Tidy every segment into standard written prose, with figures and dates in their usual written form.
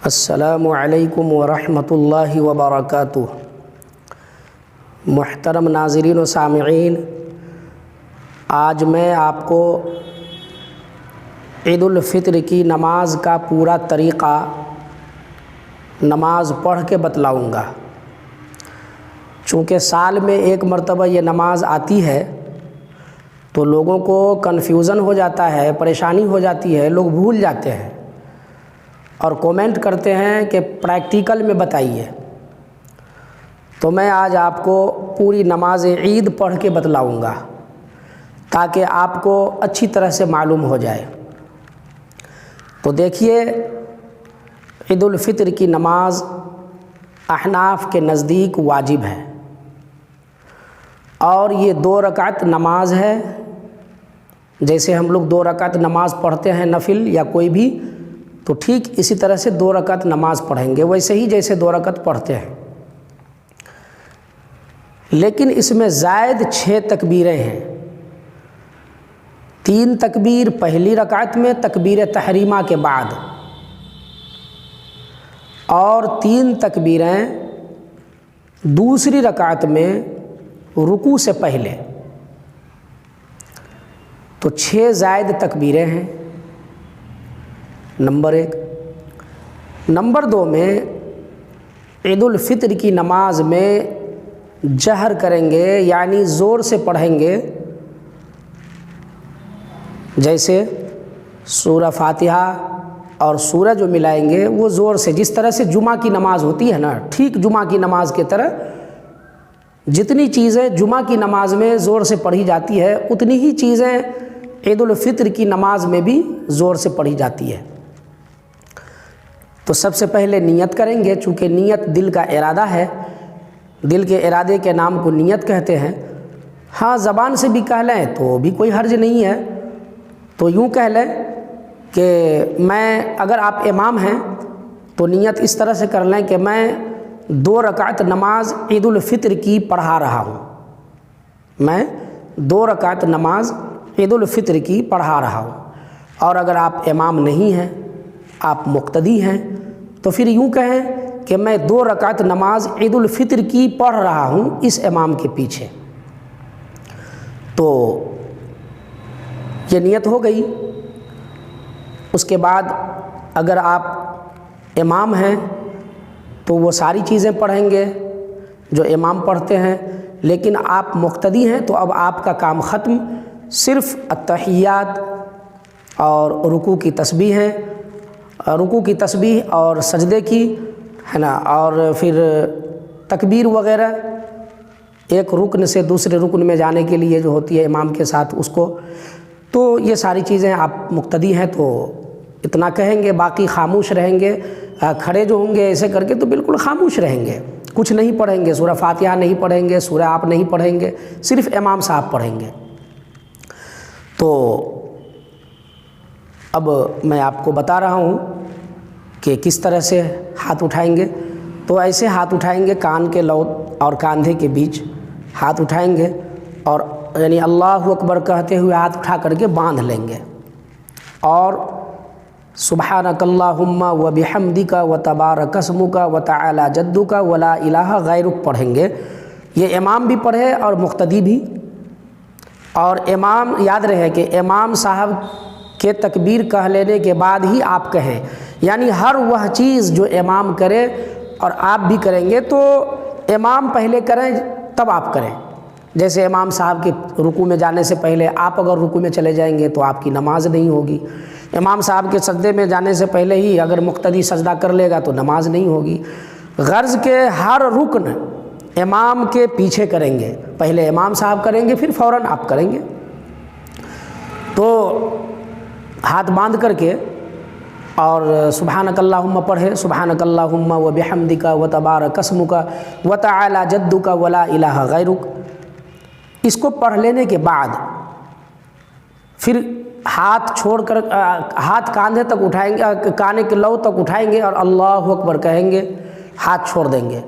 السلام علیکم ورحمۃ اللہ وبرکاتہ۔ محترم ناظرین و سامعین، آج میں آپ کو عید الفطر کی نماز کا پورا طریقہ نماز پڑھ کے بتلاؤں گا۔ چونکہ سال میں ایک مرتبہ یہ نماز آتی ہے تو لوگوں کو کنفیوژن ہو جاتا ہے، پریشانی ہو جاتی ہے، لوگ بھول جاتے ہیں اور کومنٹ کرتے ہیں کہ پریکٹیکل میں بتائیے۔ تو میں آج آپ کو پوری نماز عید پڑھ کے بتلاؤں گا تاکہ آپ کو اچھی طرح سے معلوم ہو جائے۔ تو دیکھیے، عید الفطر کی نماز احناف کے نزدیک واجب ہے اور یہ 2 رکعت نماز ہے۔ جیسے ہم لوگ 2 رکعت نماز پڑھتے ہیں نفل یا کوئی بھی، تو ٹھیک اسی طرح سے 2 رکعت نماز پڑھیں گے، ویسے ہی جیسے 2 رکعت پڑھتے ہیں۔ لیکن اس میں زائد 6 تکبیریں ہیں۔ 3 تکبیر پہلی رکعت میں تکبیر تحریمہ کے بعد، اور 3 تکبیریں دوسری رکعت میں رکوع سے پہلے، تو 6 زائد تکبیریں ہیں، نمبر 1۔ نمبر 2 میں عید الفطر کی نماز میں جہر کریں گے، یعنی زور سے پڑھیں گے، جیسے سورہ فاتحہ اور سورہ جو ملائیں گے وہ زور سے، جس طرح سے جمعہ کی نماز ہوتی ہے نا، ٹھیک جمعہ کی نماز کی طرح جتنی چیزیں جمعہ کی نماز میں زور سے پڑھی جاتی ہے، اتنی ہی چیزیں عید الفطر کی نماز میں بھی زور سے پڑھی جاتی ہے۔ تو سب سے پہلے نیت کریں گے، چونکہ نیت دل کا ارادہ ہے، دل کے ارادے کے نام کو نیت کہتے ہیں۔ ہاں، زبان سے بھی کہہ لیں تو بھی کوئی حرج نہیں ہے۔ تو یوں کہہ لیں کہ اگر آپ امام ہیں تو نیت اس طرح سے کر لیں کہ میں 2 رکعت نماز عید الفطر کی پڑھا رہا ہوں، میں 2 رکعت نماز عید الفطر کی پڑھا رہا ہوں۔ اور اگر آپ امام نہیں ہیں، آپ مقتدی ہیں، تو پھر یوں کہیں کہ میں 2 رکعت نماز عید الفطر کی پڑھ رہا ہوں اس امام کے پیچھے۔ تو یہ نیت ہو گئی۔ اس کے بعد اگر آپ امام ہیں تو وہ ساری چیزیں پڑھیں گے جو امام پڑھتے ہیں، لیکن آپ مقتدی ہیں تو اب آپ کا کام ختم، صرف التحیات اور رکوع کی تسبیح ہیں، رکوع کی تسبیح اور سجدے کی ہے نا، اور پھر تکبیر وغیرہ، ایک رکن سے دوسرے رکن میں جانے کے لیے جو ہوتی ہے امام کے ساتھ اس کو، تو یہ ساری چیزیں آپ مقتدی ہیں تو اتنا کہیں گے، باقی خاموش رہیں گے۔ کھڑے جو ہوں گے ایسے کر کے تو بالکل خاموش رہیں گے، کچھ نہیں پڑھیں گے، سورہ فاتحہ نہیں پڑھیں گے، سورہ آپ نہیں پڑھیں گے، صرف امام صاحب پڑھیں گے۔ تو اب میں آپ کو بتا رہا ہوں کہ کس طرح سے ہاتھ اٹھائیں گے۔ تو ایسے ہاتھ اٹھائیں گے، کان کے لو اور کاندھے کے بیچ ہاتھ اٹھائیں گے، اور یعنی اللہ اکبر کہتے ہوئے ہاتھ اٹھا کر کے باندھ لیں گے، اور سبحانک اللہم وبحمدک وتبارک اسمک وتعالی جدک ولا الہ غیرک پڑھیں گے۔ یہ امام بھی پڑھے اور مقتدی بھی۔ اور امام، یاد رہے کہ امام صاحب کے تکبیر کہہ لینے کے بعد ہی آپ کہیں، یعنی ہر وہ چیز جو امام کرے اور آپ بھی کریں گے تو امام پہلے کریں تب آپ کریں۔ جیسے امام صاحب کے رکوع میں جانے سے پہلے آپ اگر رکوع میں چلے جائیں گے تو آپ کی نماز نہیں ہوگی۔ امام صاحب کے سجدے میں جانے سے پہلے ہی اگر مقتدی سجدہ کر لے گا تو نماز نہیں ہوگی۔ غرض کے ہر رکن امام کے پیچھے کریں گے، پہلے امام صاحب کریں گے، پھر فوراً آپ کریں گے۔ تو ہاتھ باندھ کر کے اور سبحانک اللہم پڑھے، سبحانک اللہم وبحمدک وتبارک اسمک وتعالی جدک ولا الہ غیرک۔ اس کو پڑھ لینے کے بعد پھر ہاتھ چھوڑ کر ہاتھ کاندھے تک اٹھائیں گے، کانے کے لو تک اٹھائیں گے اور اللہ اکبر کہیں گے، ہاتھ چھوڑ دیں گے،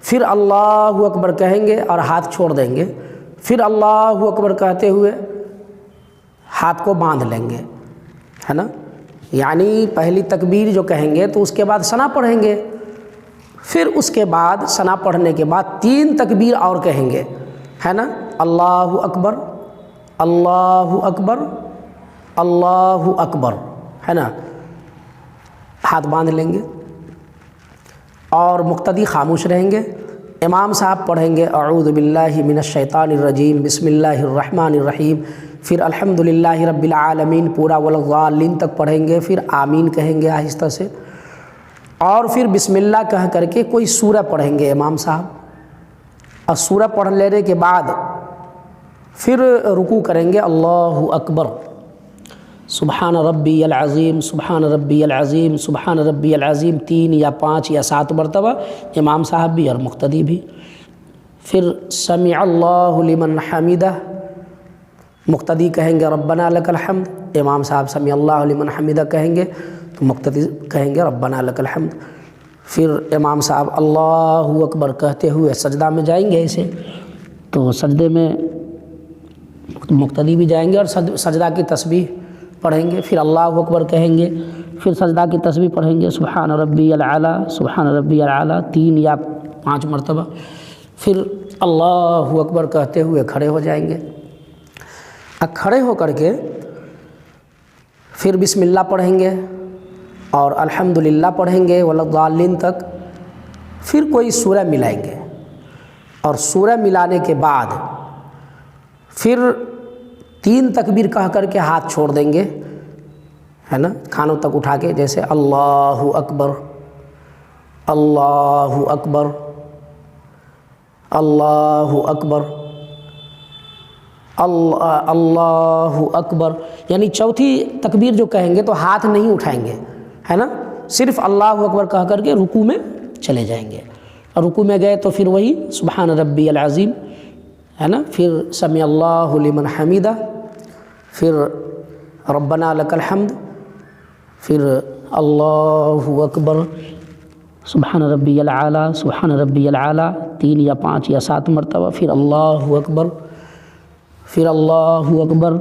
پھر اللہ اکبر کہیں گے اور ہاتھ چھوڑ دیں گے، پھر اللہ اکبر کہتے ہوئے ہاتھ کو باندھ لیں گے، ہے نا۔ یعنی پہلی تکبیر جو کہیں گے تو اس کے بعد ثنا پڑھیں گے، پھر اس کے بعد ثنا پڑھنے کے بعد 3 تکبیر اور کہیں گے، ہے نا، اللہ اکبر اللہ اکبر اللہ اکبر، ہے نا، ہاتھ باندھ لیں گے اور مقتدی خاموش رہیں گے۔ امام صاحب پڑھیں گے اعوذ باللہ من الشیطان الرجیم بسم اللہ الرحمن الرحیم، پھر الحمدللہ رب العالمین پورا والضالین تک پڑھیں گے، پھر آمین کہیں گے آہستہ سے، اور پھر بسم اللہ کہہ کر کے کوئی سورہ پڑھیں گے امام صاحب، اور سورہ پڑھ لینے کے بعد پھر رکوع کریں گے اللہ اکبر، سبحان ربی العظیم سبحان ربی العظیم سبحان ربی العظیم 3 یا 5 یا 7 مرتبہ امام صاحب بھی اور مقتدی بھی، پھر سمع اللہ لمن حمدہ، مقتدی کہیں گے ربنا لک الحمد، امام صاحب سمع اللہ لمن حمدہ کہیں گے تو مقتدی کہیں گے ربنا لک الحمد، پھر امام صاحب اللہ اکبر کہتے ہوئے سجدہ میں جائیں گے، ایسے تو سجدے میں مقتدی بھی جائیں گے اور سجدہ کی تسبیح پڑھیں گے، پھر اللہ اکبر کہیں گے، پھر سجدہ کی تسبیح پڑھیں گے سبحان ربی الاعلیٰ سبحان ربی الاعلیٰ 3 یا 5 مرتبہ، پھر اللہ اکبر کہتے ہوئے کھڑے ہو جائیں گے، کھڑے ہو کر کے پھر بسم اللہ پڑھیں گے اور الحمدللہ پڑھیں گے والضالین تک، پھر کوئی سورہ ملائیں گے اور سورہ ملانے کے بعد پھر 3 تکبیر کہہ کر کے ہاتھ چھوڑ دیں گے، ہے نا، کھانوں تک اٹھا کے، جیسے اللہ اکبر اللہ اکبر اللہ اکبر اللہ اکبر، یعنی چوتھی تکبیر جو کہیں گے تو ہاتھ نہیں اٹھائیں گے، ہے نا، صرف اللہ اکبر کہہ کر کے رکوع میں چلے جائیں گے، اور رکوع میں گئے تو پھر وہی سبحان ربی العظیم، ہے نا، پھر سمع اللہ لمن حمیدہ، پھر ربنا لک الحمد، پھر اللہ اکبر سبحان ربی الاعلیٰ سبحان ربی الاعلیٰ 3 یا 5 یا 7 مرتبہ، پھر اللہ اکبر، پھر اللہ اکبر،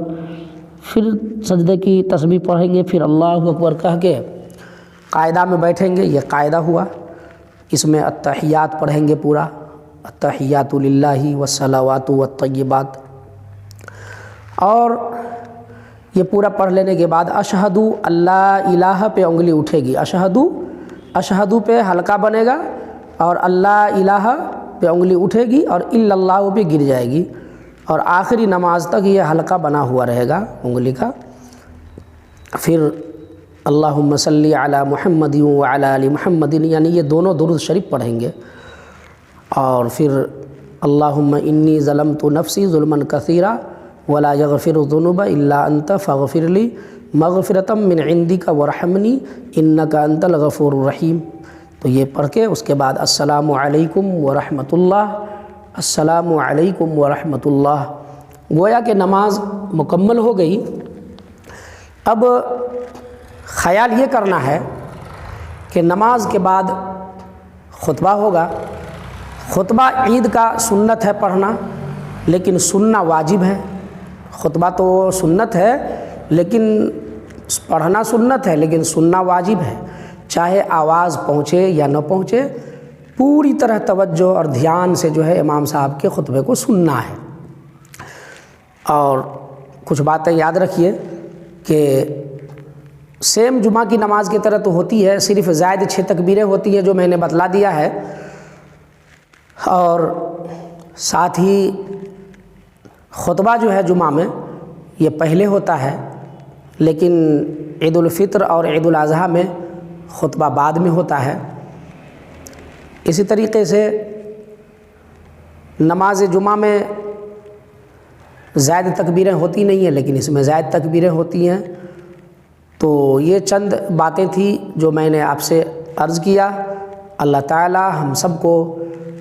پھر سجدے کی تسبیح پڑھیں گے، پھر اللہ اکبر کہہ کے قاعدہ میں بیٹھیں گے، یہ قاعدہ ہوا، اس میں التحیات پڑھیں گے پورا، التحیات للہ والصلوات والطیبات، اور یہ پورا پڑھ لینے کے بعد اشہدو اللہ الہ پہ انگلی اٹھے گی، اشہدو پہ حلقہ بنے گا اور اللہ الہ پہ انگلی اٹھے گی اور الا اللہ پہ گر جائے گی، اور آخری نماز تک یہ حلقہ بنا ہوا رہے گا انگلی کا، پھر اللہم صلی علی محمد وعلی آل محمد، یعنی یہ دونوں درود شریف پڑھیں گے، اور پھر اللہم انی ظلمت نفسی ظلما کثیرا ولا یغفر الذنوب الا انت فاغفر لی مغفرۃ من عندک ورحمنی انک انت الغفور الرحیم، تو یہ پڑھ کے اس کے بعد السلام علیکم ورحمۃ اللہ، السلام علیکم ورحمۃ اللہ، گویا کہ نماز مکمل ہو گئی۔ اب خیال یہ کرنا ہے کہ نماز کے بعد خطبہ ہوگا، خطبہ عید کا سنت ہے پڑھنا، لیکن سننا واجب ہے، خطبہ تو سنت ہے لیکن پڑھنا سنت ہے لیکن سننا واجب ہے، چاہے آواز پہنچے یا نہ پہنچے، پوری طرح توجہ اور دھیان سے جو ہے امام صاحب کے خطبے کو سننا ہے۔ اور کچھ باتیں یاد رکھیے کہ سیم جمعہ کی نماز کی طرح تو ہوتی ہے، صرف زائد 6 تکبیریں ہوتی ہیں جو میں نے بتلا دیا ہے، اور ساتھ ہی خطبہ جو ہے جمعہ میں یہ پہلے ہوتا ہے، لیکن عید الفطر اور عید الاضحیٰ میں خطبہ بعد میں ہوتا ہے۔ اسی طریقے سے نماز جمعہ میں زائد تکبیریں ہوتی نہیں ہیں، لیکن اس میں زائد تکبیریں ہوتی ہیں۔ تو یہ چند باتیں تھیں جو میں نے آپ سے عرض کیا۔ اللہ تعالی ہم سب کو